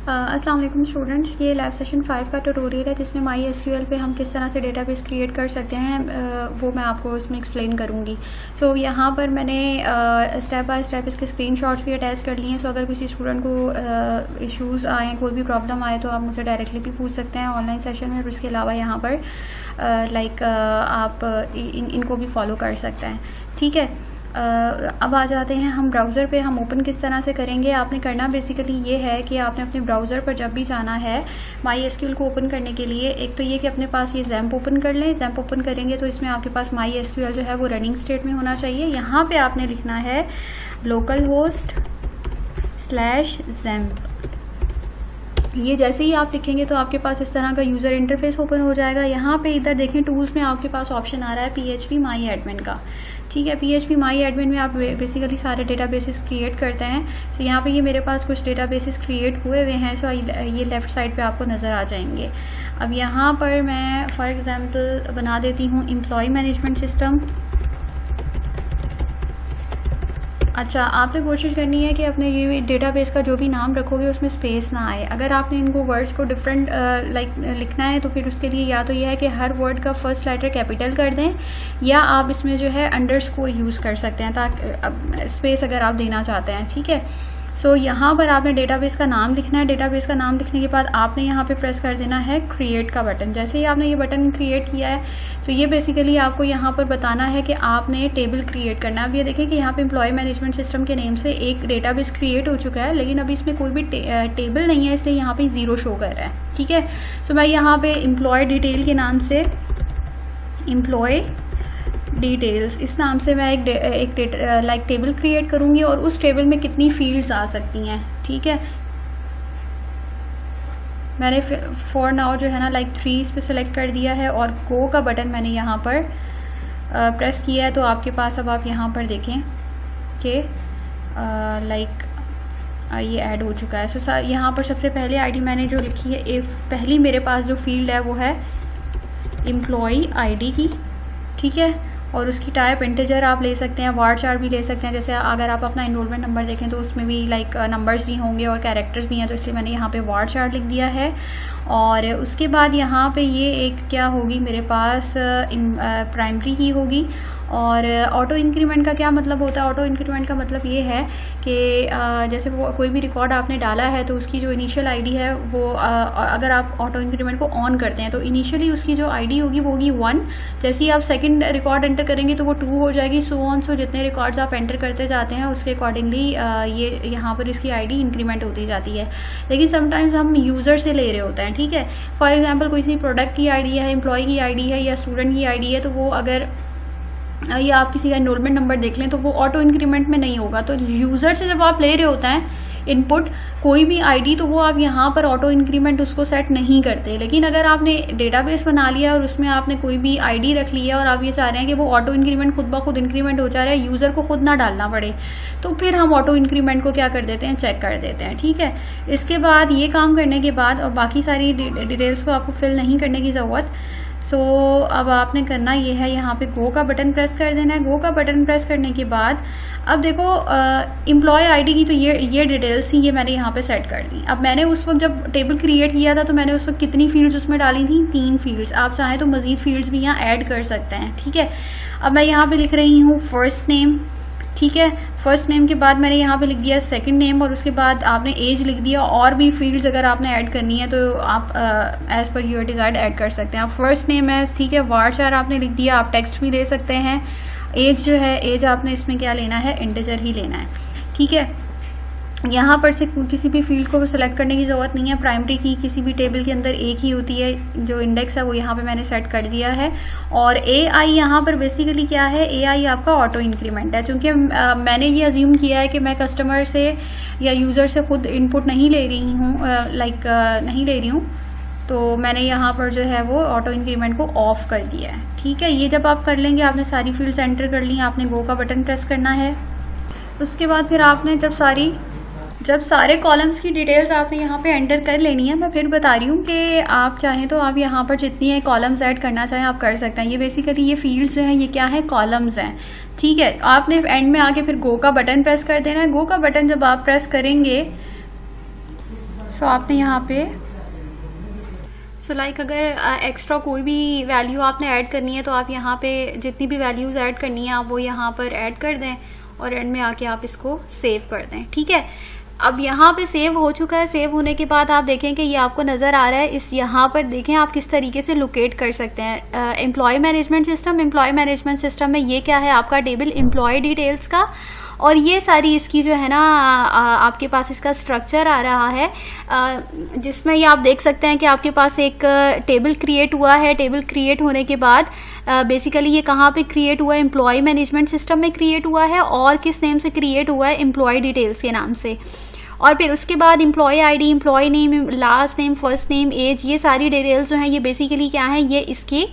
अस्सलाम वालेकुम स्टूडेंट्स, ये लैब सेशन 5 का ट्यूटोरियल है जिसमें MySQL पे हम किस तरह से डेटाबेस क्रिएट कर सकते हैं वो मैं आपको इसमें एक्सप्लेन करूँगी। सो यहाँ पर मैंने स्टेप बाय स्टेप इसके स्क्रीनशॉट्स भी अटैच कर लिए हैं। सो अगर किसी स्टूडेंट को इश्यूज़ आए, कोई भी प्रॉब्लम आए तो आप मुझसे डायरेक्टली भी पूछ सकते हैं ऑनलाइन सेशन में। और उसके अलावा यहाँ पर आप इनको भी फॉलो कर सकते हैं, ठीक है। अब आ जाते हैं हम ब्राउज़र पे। हम ओपन किस तरह से करेंगे, आपने करना बेसिकली ये है कि आपने अपने ब्राउज़र पर जब भी जाना है MySQL को ओपन करने के लिए, एक तो ये कि अपने पास ये XAMPP ओपन कर लें। XAMPP ओपन करेंगे तो इसमें आपके पास MySQL जो है वो रनिंग स्टेट में होना चाहिए। यहाँ पे आपने लिखना है localhost/XAMPP। ये जैसे ही आप लिखेंगे तो आपके पास इस तरह का यूज़र इंटरफेस ओपन हो जाएगा। यहाँ पे इधर देखें टूल्स में आपके पास ऑप्शन आ रहा है PHP MyAdmin का, ठीक है। PHP MyAdmin में आप बेसिकली सारे डेटाबेसेस क्रिएट करते हैं। सो यहाँ पे ये मेरे पास कुछ डेटाबेसेस क्रिएट हुए हुए हैं। सो ये लेफ़्ट साइड पे आपको नज़र आ जाएंगे। अब यहाँ पर मैं फॉर एग्ज़ाम्पल बना देती हूँ एम्प्लॉय मैनेजमेंट सिस्टम। अच्छा, आपने कोशिश करनी है कि अपने ये डेटाबेस का जो भी नाम रखोगे उसमें स्पेस ना आए। अगर आपने इनको वर्ड्स को डिफरेंट लिखना है तो फिर उसके लिए या तो ये है कि हर वर्ड का फर्स्ट लेटर कैपिटल कर दें, या आप इसमें जो है अंडरस्कोर यूज़ कर सकते हैं ताकि स्पेस अगर आप देना चाहते हैं, ठीक है। सो यहाँ पर आपने डेटाबेस का नाम लिखना है। डेटाबेस का नाम लिखने के बाद आपने यहाँ पे प्रेस कर देना है क्रिएट का बटन। जैसे ही आपने ये बटन क्रिएट किया है तो ये बेसिकली आपको यहाँ पर बताना है कि आपने टेबल क्रिएट करना है। अब ये देखिए कि यहाँ पे एम्प्लॉय मैनेजमेंट सिस्टम के नेम से एक डेटाबेस क्रिएट हो चुका है, लेकिन अभी इसमें कोई भी टेबल नहीं है, इसलिए यहाँ पे 0 शो कर रहा है, ठीक है। सो मैं यहाँ पे एम्प्लॉय डिटेल के नाम से एम्प्लॉय डिटेल्स इस नाम से मैं एक टेबल क्रिएट करूंगी और उस टेबल में कितनी फील्ड्स आ सकती हैं, ठीक है। मैंने फॉर नाउ जो है ना 3 पे सेलेक्ट कर दिया है और गो का बटन मैंने यहाँ पर प्रेस किया है। तो आपके पास अब आप यहाँ पर देखें कि ये ऐड हो चुका है। सो यहाँ पर सबसे पहले आईडी मैंने जो लिखी है, पहली मेरे पास जो फील्ड है वो है एम्प्लॉय आईडी की, ठीक है। और उसकी टाइप इंटीजर आप ले सकते हैं, वार भी ले सकते हैं। जैसे अगर आप अपना एनरोलमेंट नंबर देखें तो उसमें भी नंबर्स भी होंगे और कैरेक्टर्स भी हैं, तो इसलिए मैंने यहाँ पे वार लिख दिया है। और उसके बाद यहाँ पे ये एक क्या होगी मेरे पास प्राइमरी की होगी। और ऑटो इंक्रीमेंट का क्या मतलब होता है? ऑटो इंक्रीमेंट का मतलब ये है कि जैसे वो कोई भी रिकॉर्ड आपने डाला है तो उसकी जो इनिशियल आईडी है वो अगर आप ऑटो इंक्रीमेंट को ऑन करते हैं तो इनिशियली उसकी जो आईडी होगी वो होगी 1। जैसे ही आप सेकंड रिकॉर्ड एंटर करेंगे तो वो 2 हो जाएगी, सो ऑन। सो जितने रिकॉर्ड्स आप एंटर करते जाते हैं उसके अकॉर्डिंगली ये यहाँ पर इसकी आईडी इंक्रीमेंट होती जाती है। लेकिन समटाइम्स हम यूज़र से ले रहे होते हैं, ठीक है। फॉर एग्जाम्पल कोई सी प्रोडक्ट की आईडी है, एम्प्लॉय की आईडी है या स्टूडेंट की आईडी है, तो वो अगर या आप किसी का एनरोलमेंट नंबर देख लें तो वो ऑटो इंक्रीमेंट में नहीं होगा। तो यूज़र से जब आप ले रहे होते हैं इनपुट कोई भी आईडी, तो वो आप यहाँ पर ऑटो इंक्रीमेंट उसको सेट नहीं करते। लेकिन अगर आपने डेटाबेस बना लिया और उसमें आपने कोई भी आईडी रख ली है और आप ये चाह रहे हैं कि वो ऑटो इंक्रीमेंट खुद ब खुद इंक्रीमेंट हो जा रहा है, यूज़र को खुद ना डालना पड़े, तो फिर हम ऑटो इंक्रीमेंट को क्या कर देते हैं, चेक कर देते हैं, ठीक है। इसके बाद ये काम करने के बाद और बाकी सारी डिटेल्स को आपको फिल नहीं करने की ज़रूरत। सो अब आपने करना ये है, यहाँ पे गो का बटन प्रेस कर देना है। गो का बटन प्रेस करने के बाद अब देखो एम्प्लॉय आईडी की तो ये डिटेल्स थी, ये मैंने यहाँ पे सेट कर दी। अब मैंने उस वक्त जब टेबल क्रिएट किया था तो मैंने उस वक्त कितनी फील्ड्स उसमें डाली थी, 3 फील्ड्स। आप चाहें तो मज़ीद फील्ड्स भी यहाँ ऐड कर सकते हैं, ठीक है। अब मैं यहाँ पे लिख रही हूँ फर्स्ट नेम, ठीक है। फर्स्ट नेम के बाद मैंने यहाँ पे लिख दिया सेकंड नेम और उसके बाद आपने एज लिख दिया। और भी फील्ड्स अगर आपने ऐड करनी है तो आप as per your desired add कर सकते हैं। आप फर्स्ट नेम है, ठीक है, वार आपने लिख दिया। आप टेक्स्ट भी ले सकते हैं। एज जो है, एज आपने इसमें क्या लेना है, इंटीजर ही लेना है, ठीक है। यहाँ पर से किसी भी फील्ड को सिलेक्ट करने की ज़रूरत नहीं है। प्राइमरी की किसी भी टेबल के अंदर एक ही होती है, जो इंडेक्स है वो यहाँ पे मैंने सेट कर दिया है। और AI यहाँ पर बेसिकली क्या है, AI आपका ऑटो इंक्रीमेंट है। चूँकि मैंने ये अज्यूम किया है कि मैं कस्टमर से या यूज़र से खुद इनपुट नहीं ले रही हूँ, नहीं ले रही हूँ, तो मैंने यहाँ पर जो है वो ऑटो इंक्रीमेंट को ऑफ कर दिया है, ठीक है। ये जब आप कर लेंगे, आपने सारी फील्ड्स एंटर कर ली, आपने गो का बटन प्रेस करना है। उसके बाद फिर आपने जब सारे कॉलम्स की डिटेल्स आपने यहाँ पे एंटर कर लेनी है। मैं फिर बता रही हूँ कि आप चाहें तो आप यहाँ पर जितनी कॉलम्स ऐड करना चाहें आप कर सकते हैं। ये बेसिकली ये फील्ड्स जो हैं ये क्या है, कॉलम्स हैं, ठीक है। आपने एंड में आके फिर गो का बटन प्रेस कर देना है। गो का बटन जब आप प्रेस करेंगे सो आपने यहाँ पे लाइक अगर एक्स्ट्रा कोई भी वैल्यू आपने ऐड करनी है तो आप यहाँ पे जितनी भी वैल्यूज ऐड करनी है आप वो यहाँ पर ऐड कर दें और एंड में आके आप इसको सेव कर दें। ठीक है, अब यहाँ पे सेव हो चुका है। सेव होने के बाद आप देखें कि ये आपको नजर आ रहा है। इस यहाँ पर देखें आप किस तरीके से लोकेट कर सकते हैं employ management system. Employ management system में ये क्या है, आपका टेबल एम्प्लॉय डिटेल्स का, और ये सारी इसकी जो है ना आपके पास इसका स्ट्रक्चर आ रहा है, जिसमें ये आप देख सकते हैं कि आपके पास एक टेबल क्रिएट हुआ है। टेबल क्रिएट होने के बाद बेसिकली ये कहाँ पे क्रिएट हुआ है, एम्प्लॉय मैनेजमेंट सिस्टम में क्रिएट हुआ है, और किस नेम से क्रिएट हुआ है, एम्प्लॉय डिटेल्स के नाम से। और फिर उसके बाद employ ID, employ name, last name, first name, age, ये सारी डिटेल्स जो हैं ये बेसिकली क्या है, ये इसके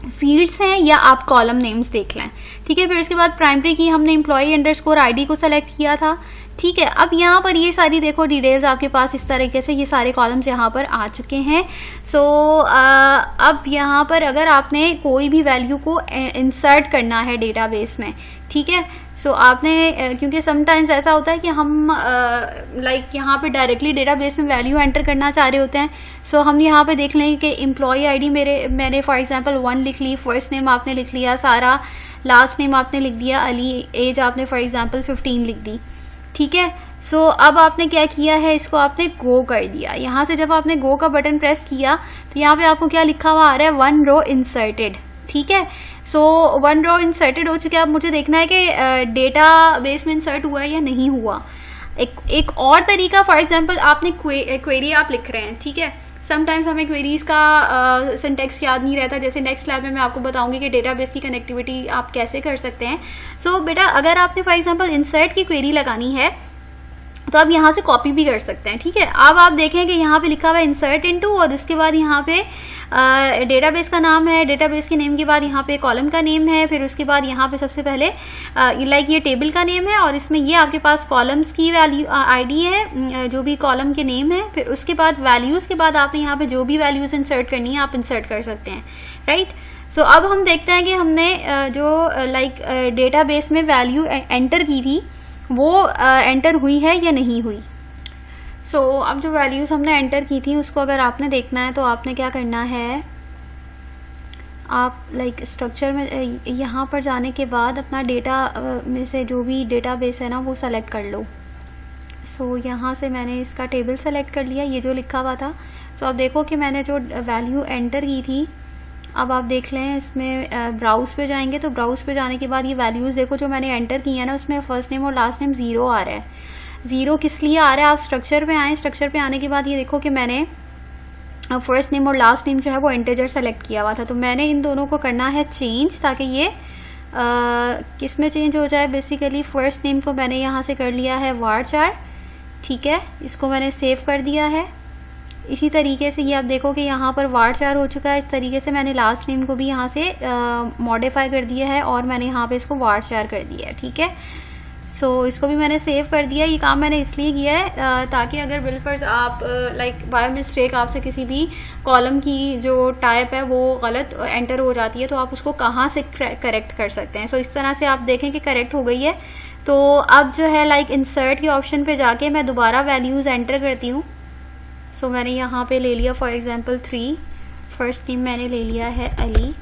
फील्ड्स हैं, या आप कॉलम नेम्स देख लें। ठीक है, फिर उसके बाद प्राइमरी की हमने एम्प्लॉय अंडरस्कोर आईडी को सेलेक्ट किया था। ठीक है, अब यहाँ पर ये सारी देखो डिटेल्स आपके पास इस तरीके से ये सारे कॉलम्स यहाँ पर आ चुके हैं। सो अब यहाँ पर अगर आपने कोई भी वैल्यू को इंसर्ट करना है डेटाबेस में, ठीक है, सो आपने क्योंकि समटाइम्स ऐसा होता है कि हम लाइक यहाँ पे डायरेक्टली डेटाबेस में वैल्यू एंटर करना चाह रहे होते हैं। सो हम यहाँ पे देख लेंगे कि एम्प्लॉय आईडी मैंने फॉर एग्जांपल 1 लिख ली, फर्स्ट नेम आपने लिख लिया सारा, लास्ट नेम आपने लिख दिया अली, एज आपने फॉर एग्जांपल 15 लिख दी। ठीक है, सो अब आपने क्या किया है, इसको आपने गो कर दिया। यहाँ से जब आपने गो का बटन प्रेस किया तो यहाँ पे आपको क्या लिखा हुआ आ रहा है, 1 रो इंसर्टेड। ठीक है, सो 1 रो इंसर्टेड हो चुके। अब मुझे देखना है कि डेटा बेस में इंसर्ट हुआ है या नहीं हुआ। एक और तरीका, फॉर एग्जांपल आपने क्वेरी आप लिख रहे हैं, ठीक है, समटाइम्स हमें क्वेरीज का सिंटेक्स याद नहीं रहता। जैसे नेक्स्ट लैब में मैं आपको बताऊंगी कि डेटाबेस की कनेक्टिविटी आप कैसे कर सकते हैं। सो बेटा अगर आपने फॉर एग्जांपल इंसर्ट की क्वेरी लगानी है तो आप यहाँ से कॉपी भी कर सकते हैं। ठीक है, अब आप देखें कि यहाँ पे लिखा हुआ है इंसर्ट इनटू, और उसके बाद यहाँ पे डेटाबेस का नाम है, डेटाबेस के नेम के बाद यहाँ पे कॉलम का नेम है, फिर उसके बाद यहाँ पे सबसे पहले लाइक ये टेबल का नेम है, और इसमें ये आपके पास कॉलम्स की वैल्यू आईडी है, जो भी कॉलम के नेम है, फिर उसके बाद वैल्यूज के बाद आपने यहाँ पे जो भी वैल्यूज इंसर्ट करनी है आप इंसर्ट कर सकते हैं। राइट, सो अब हम देखते हैं कि हमने जो लाइक डेटाबेस में वैल्यू एंटर की थी वो एंटर हुई है या नहीं हुई। सो अब जो वैल्यूज हमने एंटर की थी उसको अगर आपने देखना है तो आपने क्या करना है, आप लाइक स्ट्रक्चर में यहाँ पर जाने के बाद अपना डेटा में से जो भी डेटाबेस है ना वो सेलेक्ट कर लो। सो यहाँ से मैंने इसका टेबल सेलेक्ट कर लिया, ये जो लिखा हुआ था। सो अब देखो कि मैंने जो वैल्यू एंटर की थी, अब आप देख लें इसमें ब्राउज पे जाएंगे तो ब्राउज पे जाने के बाद ये वैल्यूज़ देखो जो मैंने एंटर की है ना, उसमें फर्स्ट नेम और लास्ट नेम 0 आ रहा है। 0 किस लिए आ रहा है, आप स्ट्रक्चर पे आए, स्ट्रक्चर पे आने के बाद ये देखो कि मैंने फर्स्ट नेम और लास्ट नेम जो है वो इंटीजर सेलेक्ट किया हुआ था। तो मैंने इन दोनों को करना है चेंज, ताकि ये किस में चेंज हो जाए। बेसिकली फर्स्ट नेम को मैंने यहाँ से कर लिया है var4। ठीक है, इसको मैंने सेव कर दिया है। इसी तरीके से ये आप देखो कि यहाँ पर var4 हो चुका है। इस तरीके से मैंने लास्ट नेम को भी यहाँ से मॉडिफाई कर दिया है और मैंने यहाँ पे इसको var4 कर दिया है। ठीक है, सो इसको भी मैंने सेव कर दिया। ये काम मैंने इसलिए किया है ताकि अगर बिलफर्ज आप लाइक बाय मिस्टेक आपसे किसी भी कॉलम की जो टाइप है वो गलत एंटर हो जाती है तो आप उसको कहाँ से करेक्ट कर सकते हैं। सो इस तरह से आप देखें कि करेक्ट हो गई है। तो अब जो है लाइक इंसर्ट के ऑप्शन पे जाके मैं दोबारा वैल्यूज एंटर करती हूँ। सो मैंने यहाँ पे ले लिया फॉर एग्जांपल 3, फर्स्ट नेम मैंने ले लिया है अली,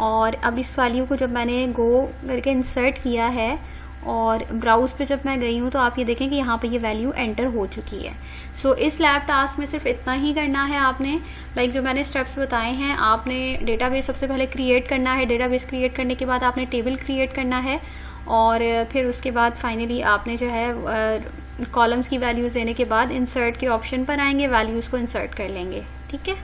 और अब इस वैल्यू को जब मैंने गो करके इंसर्ट किया है और ब्राउज पे जब मैं गई हूँ तो आप ये देखें कि यहाँ पे ये वैल्यू एंटर हो चुकी है। सो इस लैब टास्क में सिर्फ इतना ही करना है आपने, लाइक जो मैंने स्टेप्स बताए हैं। आपने डेटाबेस सबसे पहले क्रिएट करना है, डेटाबेस क्रिएट करने के बाद आपने टेबल क्रिएट करना है, और फिर उसके बाद फाइनली आपने जो है कॉलम्स की वैल्यूज़ देने के बाद इंसर्ट के ऑप्शन पर आएंगे, वैल्यूज़ को इंसर्ट कर लेंगे। ठीक है।